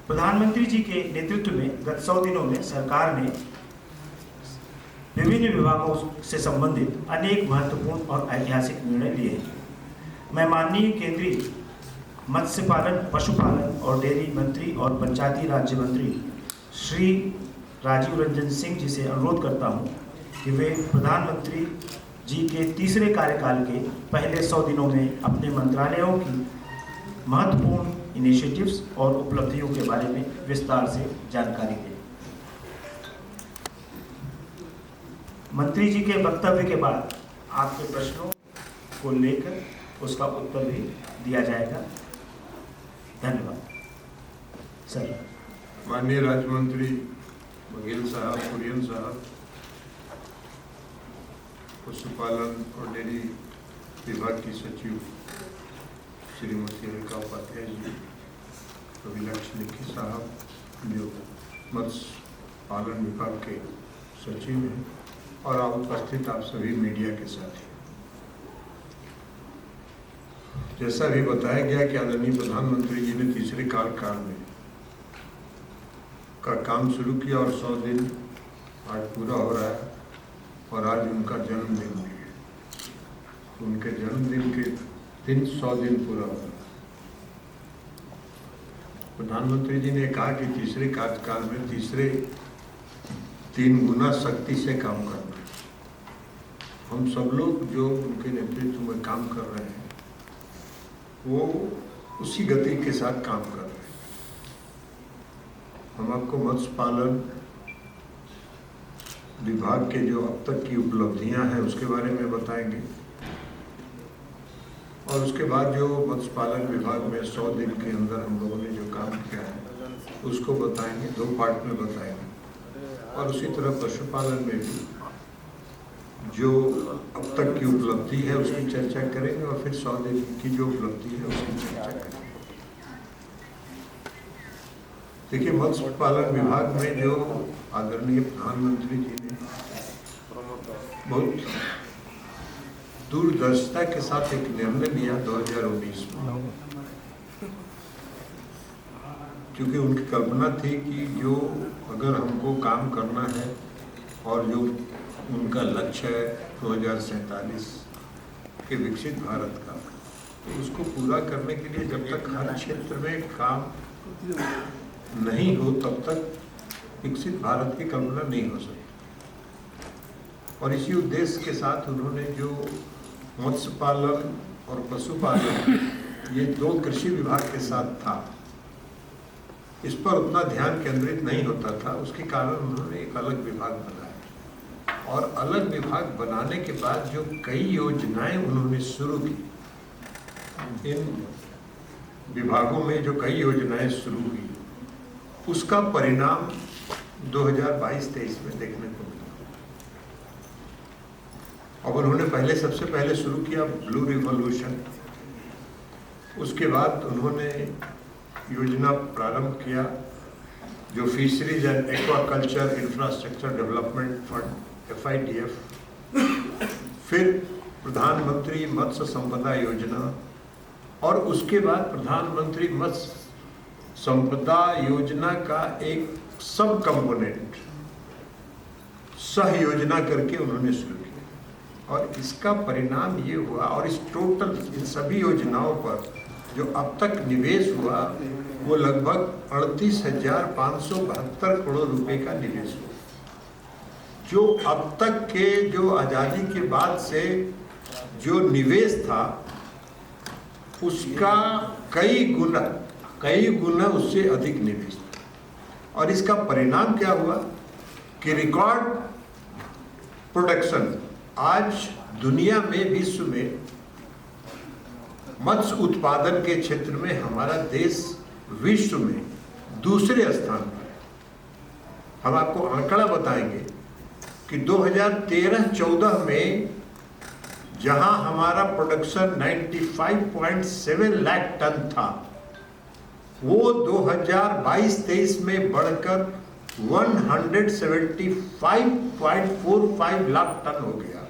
प्रधानमंत्री जी के नेतृत्व में गत 100 दिनों में सरकार ने विभिन्न विभागों से संबंधित अनेक महत्वपूर्ण और ऐतिहासिक निर्णय लिए हैं। मैं माननीय केंद्रीय मत्स्य पालन, पशुपालन और डेयरी मंत्री और पंचायती राज्य मंत्री श्री राजीव रंजन सिंह जी से अनुरोध करता हूं कि वे प्रधानमंत्री जी के तीसरे कार्यकाल के पहले 100 दिनों में अपने मंत्रालयों की महत्वपूर्ण इनिशिएटिव्स और उपलब्धियों के बारे में विस्तार से जानकारी दें। मंत्री जी के वक्तव्य के बाद आपके प्रश्नों को लेकर उसका उत्तर भी दिया जाएगा। धन्यवाद सर। माननीय राज्य मंत्री बघेल साहब, कुरियन साहब, पशुपालन और डेयरी विभाग की सचिव श्रीमती रेखा उपाध्याय जी, अभिलाक्ष निखी साहब जो मत्स्य पालन विभाग के सचिव हैं, और उपस्थित आप सभी मीडिया के साथी। जैसा भी बताया गया कि आदरणीय प्रधानमंत्री जी ने तीसरे कार्यकाल में का काम शुरू किया और 100 दिन आज पूरा हो रहा है और आज उनका जन्मदिन भी है। उनके जन्मदिन के दिन 100 दिन पूरा हो रहा है। प्रधानमंत्री जी ने कहा कि तीसरे कार्यकाल में तीसरे 3 गुना शक्ति से काम करना है। हम सब लोग जो उनके नेतृत्व में काम कर रहे हैं वो उसी गति के साथ काम कर रहे हैं। हम आपको मत्स्य पालन विभाग के जो अब तक की उपलब्धियां हैं उसके बारे में बताएंगे और उसके बाद जो मत्स्य पालन विभाग में 100 दिन के अंदर हम लोगों ने जो काम किया है उसको बताएंगे, 2 पार्ट में बताएंगे। और उसी तरह पशुपालन में भी जो अब तक की उपलब्धि है उसकी चर्चा करेंगे और फिर 100 दिन की जो उपलब्धि है उसकी चर्चा करेंगे। देखिए, मत्स्य पालन विभाग में जो आदरणीय प्रधानमंत्री जी ने बहुत दूरदर्शिता के साथ एक निर्णय लिया 2019 में, क्योंकि उनकी कल्पना थी कि जो अगर हमको काम करना है और जो उनका लक्ष्य है 2047 के विकसित भारत का, तो उसको पूरा करने के लिए जब तक हर क्षेत्र में काम नहीं हो तब तक विकसित भारत की कल्पना नहीं हो सकती। और इसी उद्देश्य के साथ उन्होंने जो मत्स्य पालन और पशुपालन ये 2 कृषि विभाग के साथ था, इस पर उतना ध्यान केंद्रित नहीं होता था। उसके कारण उन्होंने एक अलग विभाग बनाया और अलग विभाग बनाने के बाद जो कई योजनाएं उन्होंने शुरू की, इन विभागों में जो कई योजनाएं शुरू हुई उसका परिणाम 2022-23 में देखने को मिला। अब उन्होंने सबसे पहले शुरू किया ब्लू रिवॉल्यूशन। उसके बाद उन्होंने योजना प्रारंभ किया जो fisheries and aquaculture infrastructure development fund FIDF, फिर प्रधानमंत्री मत्स्य संपदा योजना और उसके बाद प्रधानमंत्री मत्स्य संपदा योजना का एक सब कंपोनेंट सह योजना करके उन्होंने शुरू किया। और इसका परिणाम ये हुआ, और इस टोटल इन सभी योजनाओं पर जो अब तक निवेश हुआ वो लगभग 38,572 करोड़ रुपए का निवेश हुआ, जो अब तक के जो आज़ादी के बाद से जो निवेश था उसका कई गुना उससे अधिक निवेश था। और इसका परिणाम क्या हुआ कि रिकॉर्ड प्रोडक्शन, आज दुनिया में, विश्व में मत्स्य उत्पादन के क्षेत्र में हमारा देश विश्व में दूसरे स्थान पर है। हम आपको आंकड़ा बताएंगे कि 2013-14 में जहां हमारा प्रोडक्शन 95.7 लाख टन था, वो 2022-23 में बढ़कर 175.45 लाख टन हो गया,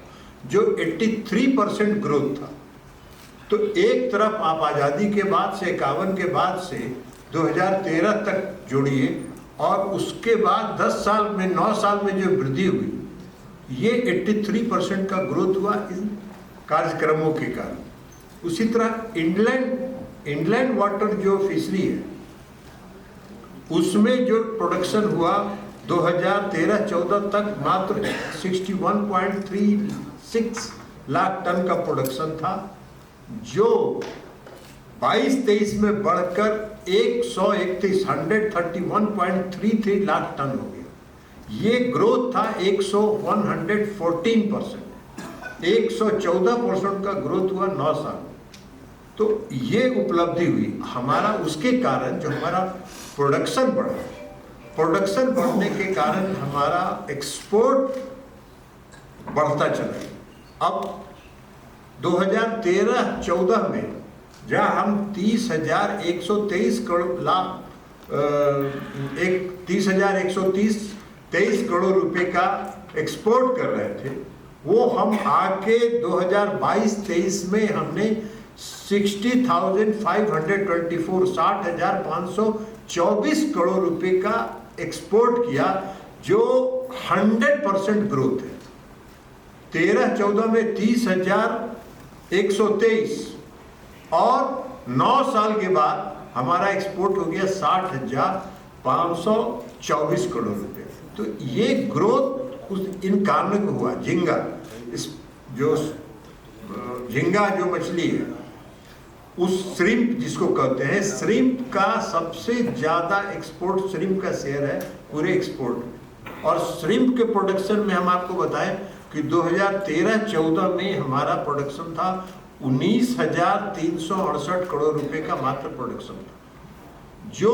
जो 83% ग्रोथ था। तो एक तरफ आप आज़ादी के बाद से 51 के बाद से 2013 तक जोड़िए, और उसके बाद 10 साल में 9 साल में जो वृद्धि हुई, ये 83% का ग्रोथ हुआ इन कार्यक्रमों के कारण। उसी तरह इंडलैंड वाटर जो फिशरी है, उसमें जो प्रोडक्शन हुआ 2013-14 तक मात्र 61.36 लाख टन का प्रोडक्शन था, जो 22-23 में बढ़कर 131.33 लाख टन हो गया। ये ग्रोथ था 114%, 114% का ग्रोथ हुआ 9 साल। तो ये उपलब्धि हुई हमारा, उसके कारण जो हमारा प्रोडक्शन बढ़ा, प्रोडक्शन बढ़ने के कारण हमारा एक्सपोर्ट बढ़ता चला। अब 2013-14 में जहाँ हम 30,123 करोड़ रुपए का एक्सपोर्ट कर रहे थे, वो हम आके 2022-23 में हमने 60,524 करोड़ रुपए का एक्सपोर्ट किया, जो 100% ग्रोथ है। 13-14 में 30,123 और 9 साल के बाद हमारा एक्सपोर्ट हो गया 60,524 करोड़ रुपए। तो ये ग्रोथ इन कारणों को हुआ। झींगा, इस जो झींगा जो मछली है, उस श्रिम्प जिसको कहते हैं, श्रिम्प का सबसे ज्यादा एक्सपोर्ट, श्रिम्प का शेयर है पूरे एक्सपोर्ट। और श्रिम्प के प्रोडक्शन में हम आपको बताएं कि 2013-14 में हमारा प्रोडक्शन था 19,368 करोड़ रुपए का मात्र प्रोडक्शन था, जो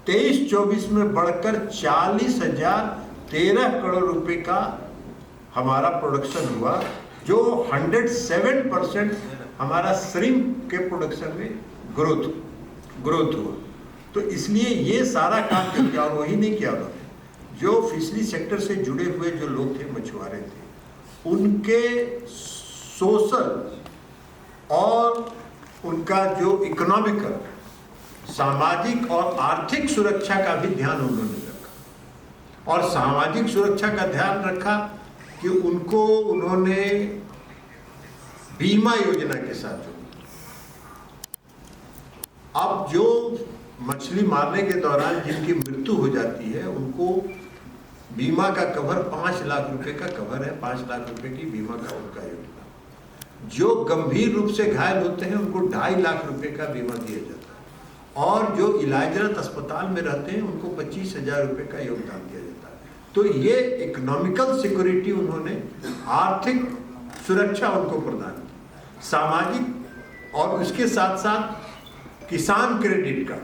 23-24 में बढ़कर 40,013 करोड़ रुपए का हमारा प्रोडक्शन हुआ, जो 107% हमारा श्रिम्प के प्रोडक्शन में ग्रोथ हुआ। तो इसलिए ये सारा काम किया, और वही नहीं किया उन्होंने, जो फिशरी सेक्टर से जुड़े हुए जो लोग थे, मछुआरे थे, उनके सोशल और उनका जो इकोनॉमिकल, सामाजिक और आर्थिक सुरक्षा का भी ध्यान उन्होंने रखा। और सामाजिक सुरक्षा का ध्यान रखा कि उनको उन्होंने बीमा योजना के साथ जोड़ा। अब जो मछली मारने के दौरान जिनकी मृत्यु हो जाती है, उनको बीमा का कवर 5 लाख रुपए का कवर है, 5 लाख रुपए की बीमा का उनका योजना। जो गंभीर रूप से घायल होते हैं, उनको 2.5 लाख रुपए का बीमा दिया जाता है, और जो इलाजरत अस्पताल में रहते हैं, उनको 25,000 रुपए का योगदान दिया जाता है। तो ये इकोनॉमिकल सिक्योरिटी उन्होंने, आर्थिक सुरक्षा उनको प्रदान की। सामाजिक, और उसके साथ साथ किसान क्रेडिट कार्ड,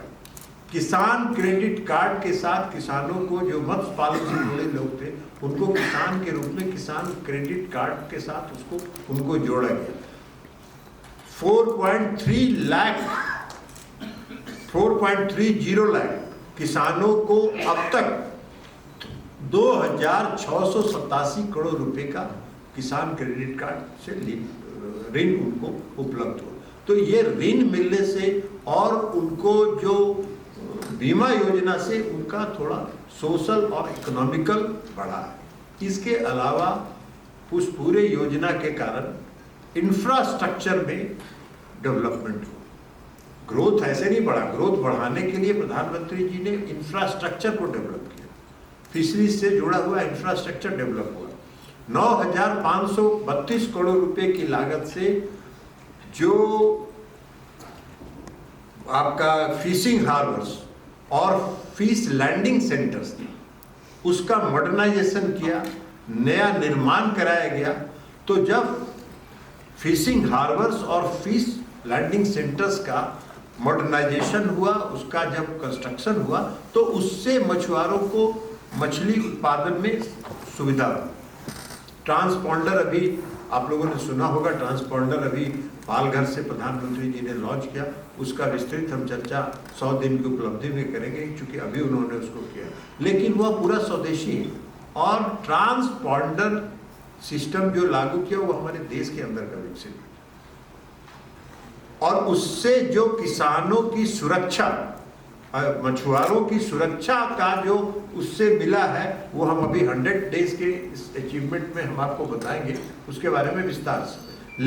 किसान क्रेडिट कार्ड के साथ किसानों को, जो मत्स्य पालन से जुड़े लोग थे, उनको किसान के रूप में किसान क्रेडिट कार्ड के साथ उनको जोड़ा गया। 4.30 लाख किसानों को अब तक 2,687 करोड़ रुपए का किसान क्रेडिट कार्ड से ऋण उनको उपलब्ध हो। तो ये ऋण मिलने से और उनको जो बीमा योजना से उनका थोड़ा सोशल और इकोनॉमिकल बढ़ा है। इसके अलावा उस पूरे योजना के कारण इंफ्रास्ट्रक्चर में डेवलपमेंट हो। ग्रोथ ऐसे नहीं बढ़ा, ग्रोथ बढ़ाने के लिए प्रधानमंत्री जी ने इंफ्रास्ट्रक्चर को डेवलप किया, फिशरीज से जुड़ा हुआ इंफ्रास्ट्रक्चर डेवलप हुआ। 9,532 करोड़ रुपए की लागत से जो आपका फिशिंग हार्बर्स और फिश लैंडिंग सेंटर्स थे, उसका मॉडर्नाइजेशन किया, नया निर्माण कराया गया। तो जब फिशिंग हार्बर्स और फिश लैंडिंग सेंटर्स का मॉडर्नाइजेशन हुआ, उसका जब कंस्ट्रक्शन हुआ, तो उससे मछुआरों को मछली उत्पादन में सुविधा हुई। ट्रांसपॉन्डर, अभी आप लोगों ने सुना होगा, ट्रांसपॉन्डर अभी पालघर से प्रधानमंत्री जी ने लॉन्च किया। उसका विस्तृत हम चर्चा 100 दिन की उपलब्धि में करेंगे, क्योंकि अभी उन्होंने उसको किया, लेकिन वह पूरा स्वदेशी है। और ट्रांसपॉन्डर सिस्टम जो लागू किया, वो हमारे देश के अंदर का विकसित, और उससे जो किसानों की सुरक्षा मछुआरों की सुरक्षा का जो उससे मिला है वो हम अभी 100 डेज के इस अचीवमेंट में हम आपको बताएंगे, उसके बारे में विस्तार से।